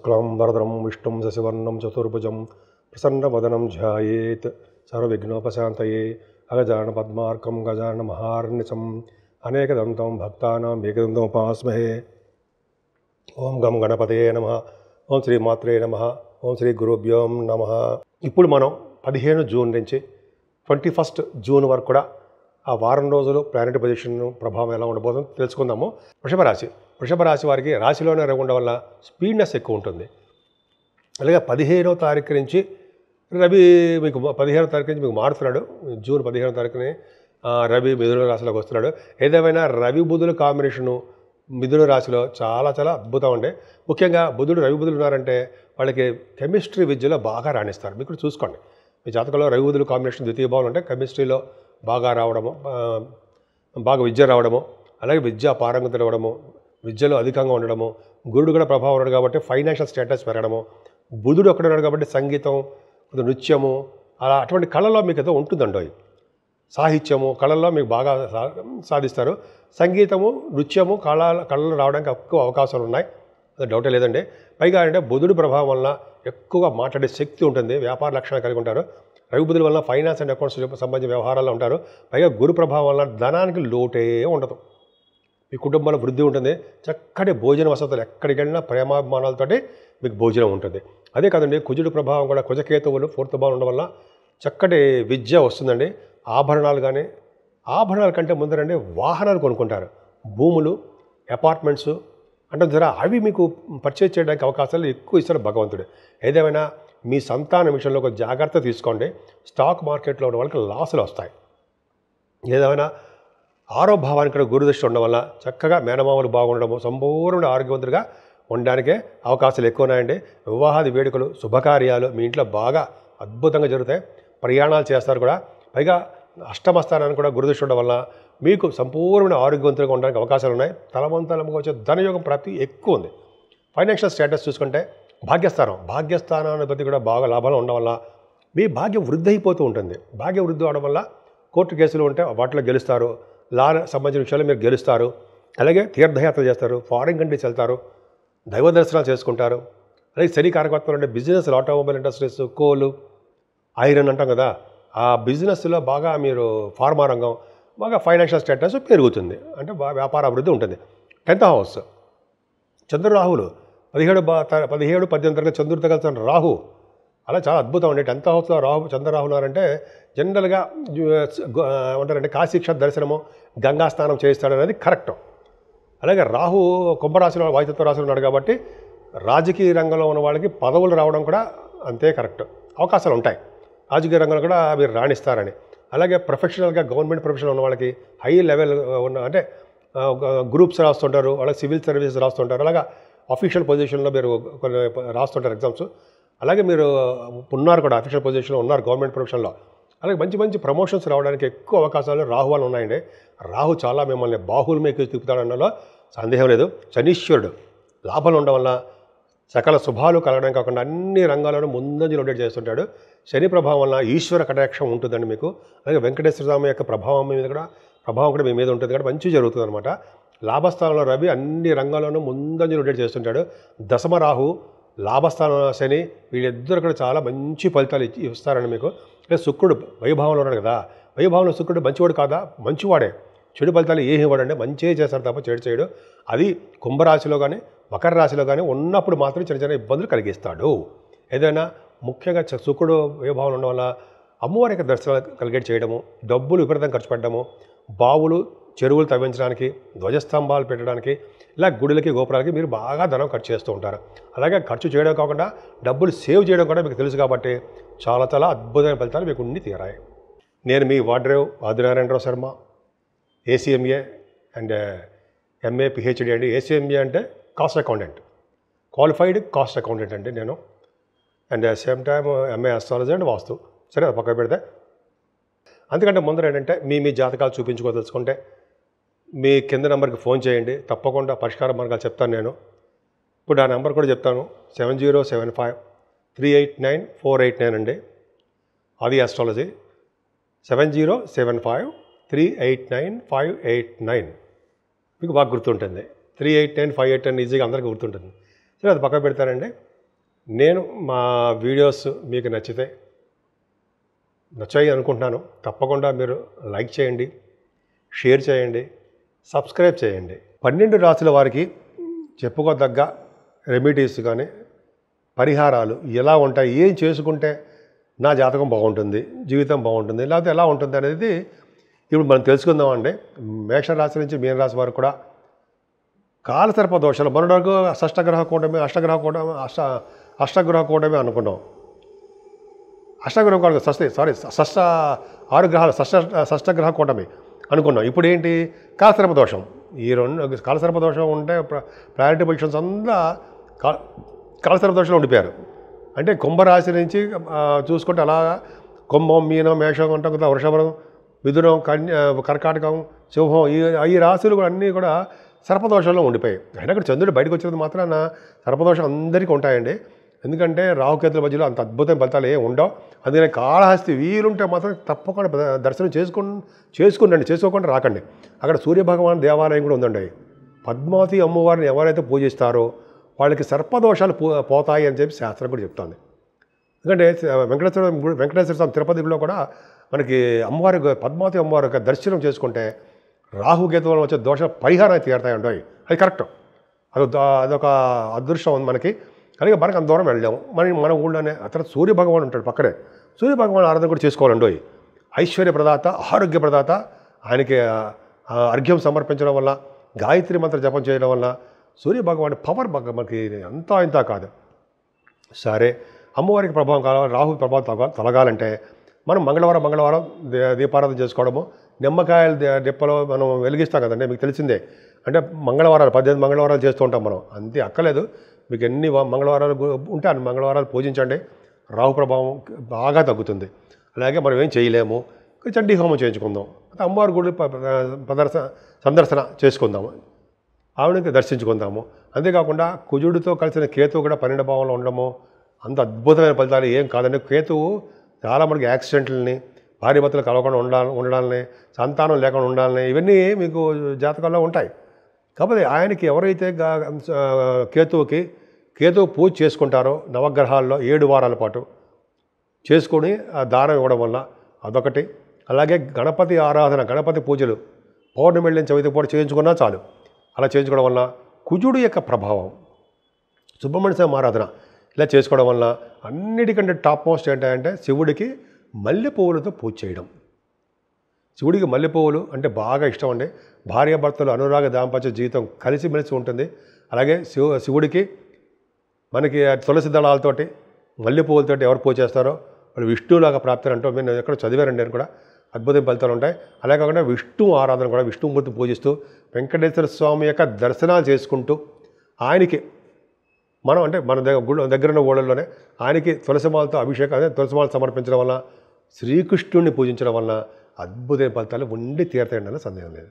శుక్లాం వరదరం విష్ణుం శశివర్ణం చతుర్భుజం ప్రసన్నవదనం ధ్యాయేత్ సర్వవిఘ్నోపశాంతయే అగజానన పద్మార్కం గజానన మహార్నిశం అనేకదంతం భక్తానాం ఏకదంతముపాస్మహే. ఓం గం గణపతయే నమః. ఓం శ్రీ మాత్రే నమః. ఓం శ్రీ గురుభ్యో నమః. ఇప్పుడు మనం 15 జూన్ నుంచి 21 జూన్ వరకు కూడా ఆ వారం రోజులు ప్లానెట్ పొజిషన్ ప్రభావం ఎలా ఉండబోతుందో తెలుసుకుందాము. వృషభ రాశి వారికి రాశిలోనే ఉండడం వల్ల స్పీడ్నెస్ ఎక్కువ ఉంటుంది. అలాగే 15వ తారీఖు నుంచి రవి మీకు 15వ తారీఖు నుంచి మీకు మారుతున్నాడు. జూన్ 15వ తారీఖుని రవి మిథున రాశిలోకి వస్తున్నాడు. ఏదేమైనా రవి బుధుల కాంబినేషను మిథున రాశిలో చాలా చాలా అద్భుతం అండి. ముఖ్యంగా రవి బుధులు ఉన్నారంటే వాళ్ళకి కెమిస్ట్రీ విద్యలో బాగా రాణిస్తారు. మీకు చూసుకోండి, మీ జాతకంలో రవి బుధుల కాంబినేషన్ ద్వితీయ భావం అంటే కెమిస్ట్రీలో బాగా రావడము, బాగా విద్య రావడము, అలాగే విద్యా పారంగత రావడము, విద్యలో అధికంగా ఉండడము, గురుడు కూడా ప్రభావం ఉన్నాడు కాబట్టి ఫైనాన్షియల్ స్టేటస్ పెరగడము, బుధుడు అక్కడ ఉన్నాడు కాబట్టి సంగీతం, నృత్యము, అలా అటువంటి కళలో మీకు ఏదో ఉంటుందండి. సాహిత్యము, కళల్లో మీకు బాగా సాధిస్తారు. సంగీతము, నృత్యము, కళలు రావడానికి ఎక్కువ అవకాశాలు ఉన్నాయి, అది డౌటే లేదండి. పైగా అంటే బుధుడు ప్రభావం వల్ల ఎక్కువగా మాట్లాడే శక్తి ఉంటుంది, వ్యాపార లక్షణాలు కలిగి ఉంటారు. రవి బుధుల వల్ల ఫైనాన్స్ అండ్ అకౌంట్స్ సంబంధించిన వ్యవహారాల్లో ఉంటారు. పైగా గురు ప్రభావం వల్ల ధనానికి లోటే ఉండదు. మీ కుటుంబంలో వృద్ధి ఉంటుంది. చక్కటి భోజన వసతులు, ఎక్కడికి వెళ్ళినా ప్రేమాభిమానాలతోటి మీకు భోజనం ఉంటుంది. అదే కాదండి, కుజుడు ప్రభావం కూడా కుజకేతువులు 4th భావం ఉండడం వల్ల చక్కటి విద్య వస్తుందండి. ఆభరణాలు కానీ, ఆభరణాల కంటే ముందరండి వాహనాలు కొనుక్కుంటారు. భూములు, అపార్ట్మెంట్స్ అంటే అవి మీకు పర్చేజ్ చేయడానికి అవకాశాలు ఎక్కువ ఇస్తారు భగవంతుడు. ఏదేమైనా మీ సంతానం విషయంలో ఒక జాగ్రత్త తీసుకోండి. స్టాక్ మార్కెట్లో ఉన్న వాళ్ళకి లాసులు వస్తాయి. ఏదేమైనా ఆరో భావానికి కూడా గురుదృష్టి ఉండడం వల్ల చక్కగా మేనమామలు బాగుండడము, సంపూర్ణ ఆరోగ్యవంతులుగా ఉండడానికే అవకాశాలు ఎక్కువ ఉన్నాయండి. వివాహాది వేడుకలు, శుభకార్యాలు మీ ఇంట్లో బాగా అద్భుతంగా జరుగుతాయి. ప్రయాణాలు చేస్తారు కూడా. పైగా అష్టమ స్థానానికి కూడా గురుదృష్టి ఉండడం వల్ల మీకు సంపూర్ణ ఆరోగ్యవంతులుగా ఉండడానికి అవకాశాలు ఉన్నాయి. తలవంతలంగా వచ్చే ధనయోగం ప్రాప్తి ఎక్కువ ఉంది. ఫైనాన్షియల్ స్టేటస్ చూసుకుంటే భాగ్యస్థానాన్ని బట్టి కూడా బాగా లాభాలు ఉండడం వల్ల మీ భాగ్యం వృద్ధి అయిపోతూ ఉంటుంది. భాగ్య వృద్ధి అవడం వల్ల కోర్టు కేసులు ఉంటే వాటిలో గెలుస్తారు. లా సంబంధించిన విషయాలు మీరు గెలుస్తారు. అలాగే తీర్థయాత్రలు చేస్తారు, ఫారిన్ కంట్రీస్ వెళ్తారు, దైవ దర్శనాలు చేసుకుంటారు. అలాగే శని కారకత్వాలు అంటే బిజినెస్, ఆటోమొబైల్ ఇండస్ట్రీస్, కోలు, ఐరన్ అంటాం కదా, ఆ బిజినెస్లో బాగా మీరు ఫార్మా రంగం బాగా ఫైనాన్షియల్ స్టేటస్ పెరుగుతుంది. అంటే వ్యాపార అభివృద్ధి ఉంటుంది. 10th హౌస్ చంద్రరాహులు 17, 18 తరగతి చంద్రుడితో కలిసిన రాహు అలా చాలా అద్భుతం అండి. 10th హౌస్లో చంద్రరాహు ఉన్నారంటే జనరల్గా ఏమంటారంటే కాశీక్ష దర్శనము, గంగా స్నానం చేయిస్తాడు అనేది కరెక్ట్. అలాగే రాహు కుంభరాశిలో వాయుతత్వ రాశిలో ఉన్నాడు కాబట్టి రాజకీయ రంగంలో ఉన్న వాళ్ళకి పదవులు రావడం కూడా అంతే కరెక్ట్. అవకాశాలు ఉంటాయి, రాజకీయ రంగంలో కూడా మీరు రాణిస్తారని. అలాగే ప్రొఫెషనల్గా గవర్నమెంట్ ప్రొఫెషనల్ ఉన్న వాళ్ళకి హై లెవెల్ ఉన్న అంటే గ్రూప్స్ రాస్తుంటారు, అలాగే సివిల్ సర్వీసెస్ రాస్తుంటారు, అలాగా అఫీషియల్ పొజిషన్లో మీరు కొన్ని రాస్తుంటారు ఎగ్జామ్స్. అలాగే మీరు ఉన్నారు కూడా, అఫీషియల్ పొజిషన్లో ఉన్నారు గవర్నమెంట్ ప్రొఫెషన్లో. అలాగే మంచి మంచి ప్రమోషన్స్ రావడానికి ఎక్కువ అవకాశాలు రాహు వల్ల ఉన్నాయండి. రాహు చాలా మిమ్మల్ని బాహుల్యమేకి తిప్పుతాడన్నలో సందేహం లేదు. శనీశ్వరుడు లాభాలు ఉండడం వల్ల సకల శుభాలు కలగడం కాకుండా అన్ని రంగాలను ముందంజలు ఉండేట్ చేస్తుంటాడు. శని ప్రభావం వల్ల ఈశ్వర కటాక్షం ఉంటుందండి మీకు. అలాగే వెంకటేశ్వర స్వామి యొక్క ప్రభావం కూడా మీ మీద ఉంటుంది కాబట్టి మంచి జరుగుతుంది అనమాట. లాభస్థానంలో రవి అన్ని రంగాల్లోనూ ముందంజలు ఉండేట్ చేస్తుంటాడు. దశమ రాహు, లాభస్థానంలో శని, వీళ్ళిద్దరు కూడా చాలా మంచి ఫలితాలు ఇస్తారండి మీకు. శుక్రుడు వైభావంలో ఉన్నాడు కదా, వైభావంలో శుక్రుడు మంచివాడు కాదా? మంచివాడే. చెడు ఫలితాలు ఏమి ఇవ్వడండి, మంచిగా చేస్తారు తప్ప చెడు చేయడు. అది కుంభరాశిలో కానీ మకర రాశిలో కానీ ఉన్నప్పుడు మాత్రం చిన్న చిన్న ఇబ్బందులు కలిగిస్తాడు. ఏదైనా ముఖ్యంగా శుక్రుడు వైభావం ఉండడం వల్ల అమ్మవారి యొక్క దర్శనాలు కలిగేట్ చేయడము, డబ్బులు విపరీతంగా ఖర్చు పెట్టడము, బావులు చెరువులు తవ్వించడానికి, ధ్వజస్తంభాలు పెట్టడానికి, ఇలా గుడులకి గోపురాలకి మీరు బాగా ధనం ఖర్చు చేస్తూ ఉంటారు. అలాగే ఖర్చు చేయడం కాకుండా డబ్బులు సేవ్ చేయడం కూడా మీకు తెలుసు కాబట్టి చాలా చాలా అద్భుతమైన ఫలితాలు మీకు ఉండి తీరాయి. నేను మీ Vadrev Adinarayanarao Sharma, ACMA and MA PhD అండి. ACMA అంటే cost accountant, qualified cost accountant అండి నేను. And same time MA astrology and vastu. సరే, అది పక్కన పెడితే అందుకంటే ముందర ఏంటంటే మీ జాతకాలు చూపించుకోదలుచుకుంటే మీ కింద నెంబర్కి ఫోన్ చేయండి, తప్పకుండా పరిష్కార మార్గాలు చెప్తాను నేను. ఇప్పుడు ఆ నెంబర్ కూడా చెప్తాను, 7075389489 అండి. అది ఆస్ట్రాలజీ 7075389589. మీకు బాగా గుర్తుంటుంది. 389589 ఈజీగా అందరికీ గుర్తుంటుంది. సరే, అది పక్కన పెడతానండి. నేను మా వీడియోస్ మీకు నచ్చాయి అనుకుంటున్నాను. తప్పకుండా మీరు లైక్ చేయండి, షేర్ చేయండి, సబ్స్క్రైబ్ చేయండి. 12 రాశుల వారికి చెప్పుకోదగ్గ రెమెడీస్ కానీ పరిహారాలు ఎలా ఉంటాయి, ఏం చేసుకుంటే నా జాతకం బాగుంటుంది, జీవితం బాగుంటుంది, లేకపోతే ఎలా ఉంటుంది అనేది ఇప్పుడు మనం తెలుసుకుందామండి. మేషరాశి నుంచి మీనరాశి వరకు కూడా కాలసర్ప దోషాలు మొన్నటి వరకు అష్టగ్రహ కూటమి అనుకున్నాం. అష్టగ్రహ కూటమి షష్ట 6 గ్రహాలు షష్టగ్రహ కూటమి అనుకున్నాం. ఇప్పుడు ఏంటి, కాలసర్ప దోషం. ఈ 2 కాలసర్ప దోషం ఉంటే ప్రయారిటీ పొజిషన్స్ అంతా కాలసర్ప దోషంలో ఉండిపోయారు. అంటే కుంభరాశి నుంచి చూసుకుంటే అలాగా కుంభం, మీనం, మేషం అంటాం కదా, వృషభం, మిథునం, కర్కాటకం, సింహం, ఈ రాశులు కూడా అన్నీ కూడా సర్పదోషంలో ఉండిపోయాయి. అయినా ఇక్కడ చంద్రుడు బయటకు వచ్చినది మాత్రాన సర్పదోషం అందరికీ ఉంటాయండి. ఎందుకంటే రాహుకేతుల మధ్యలో అంత అద్భుతమైన ఫలితాలు ఏమి ఉండవు. అందుకని కాళహస్తి వీలుంటే మాత్రం తప్పకుండా దర్శనం చేసుకునండి, చేసుకోకుండా రాకండి. అక్కడ సూర్యభగవాన్ దేవాలయం కూడా ఉందండి. పద్మావతి అమ్మవారిని ఎవరైతే పూజిస్తారో వాళ్ళకి సర్పదోషాలు పోతాయి అని చెప్పి శాస్త్రం కూడా చెప్తుంది. ఎందుకంటే వెంకటేశ్వర స్వామి తిరుపతిలో కూడా మనకి అమ్మవారి పద్మావతి అమ్మవారి యొక్క దర్శనం చేసుకుంటే రాహుకేతువుల వచ్చే దోష పరిహారం తీరుతాయి ఉంటాయి. అది కరెక్ట్. అదొక అదృష్టం ఉంది మనకి. అలాగే మనకు అంత దూరం వెళ్ళాము. మన ఊళ్ళోనే అతను సూర్యభగవాన్ ఉంటాడు పక్కనే. సూర్యభగవాన్ ఆరాధన కూడా చేసుకోవాలండి. ఐశ్వర్య ప్రదాత, ఆరోగ్య ప్రదాత. ఆయనకి అర్ఘ్యం సమర్పించడం వల్ల, గాయత్రి మంత్ర జపం చేయడం వల్ల సూర్యభగవాన్ పవర్ మనకి అంతా ఇంత కాదు. సరే, అమ్మవారికి ప్రభావం కావాలి, రాహు ప్రభావం తొలగాలంటే మనం మంగళవారం దీపారాధన చేసుకోవడము, నిమ్మకాయల డిప్పలో మనం వెలిగిస్తాం కదండి, మీకు తెలిసిందే. అంటే 18 మంగళవారాలు చేస్తూ ఉంటాం మనం. అంతే అక్కలేదు. మీకు ఎన్ని మంగళవారాలు ఉంటే అన్ని మంగళవారాలు పూజించండి. రాహు ప్రభావం బాగా తగ్గుతుంది. అలాగే మనం ఏం చేయలేము, చండీ హోమం చేయించుకుందాం, అమ్మవారి గుడి సందర్శన చేసుకుందాము, ఆవిడకి దర్శించుకుందాము. అంతేకాకుండా కుజుడితో కలిసిన కేతువు కూడా 12 భావంలో ఉండడము అంత అద్భుతమైన ఫలితాలు ఏం కాదండి. కేతువు చాలా మనకి యాక్సిడెంట్లని, భార్య భర్తలు కలవకుండా ఉండాలని, సంతానం లేకుండా ఉండాలని, ఇవన్నీ మీకు జాతకాల్లో ఉంటాయి. కాకపోతే ఆయనకి ఎవరైతే కేతువు పూజ చేసుకుంటారో నవగ్రహాల్లో 7 వారాల పాటు చేసుకొని ఆ దానం ఇవ్వడం వల్ల అదొకటి. అలాగే గణపతి ఆరాధన, గణపతి పూజలు పౌర్ణమి వెళ్ళిన చవితి పూట చేయించుకున్నా చాలు. అలా చేయించుకోవడం వల్ల కుజుడు యొక్క ప్రభావం, సుబ్రహ్మణ్య స్వామి ఆరాధన ఇలా చేసుకోవడం వల్ల అన్నిటికంటే టాప్ మోస్ట్ ఏంటంటే శివుడికి మల్లెపువ్వులతో పూజ చేయడం. శివుడికి మల్లెపువ్వులు అంటే బాగా ఇష్టం అండి. భార్యాభర్తలు అనురాగ దాంపత్య జీవితం కలిసిమెలిసి ఉంటుంది. అలాగే శివుడికి మనకి తులసి దళాలతోటి మల్లెపువ్వులతోటి ఎవరు పూజ చేస్తారో వాళ్ళు విష్ణువులాగా ప్రాప్తి అంటూ నేను ఎక్కడ చదివారండి. నేను కూడా అద్భుతమైన ఫలితాలు ఉంటాయి. అలాగే కాకుండా విష్ణు ఆరాధన కూడా విష్ణుమూర్తి పూజిస్తూ వెంకటేశ్వర స్వామి యొక్క దర్శనాలు చేసుకుంటూ ఆయనకి మనం అంటే మన దగ్గరున్న ఊళ్ళల్లోనే ఆయనకి తులసిమాలతో అభిషేకం, అదే తులసిమాల సమర్పించడం వల్ల, శ్రీకృష్ణుడిని పూజించడం వల్ల అద్భుతమైన ఫలితాలు ఉండి తీరతాయండి, సందేహం లేదు.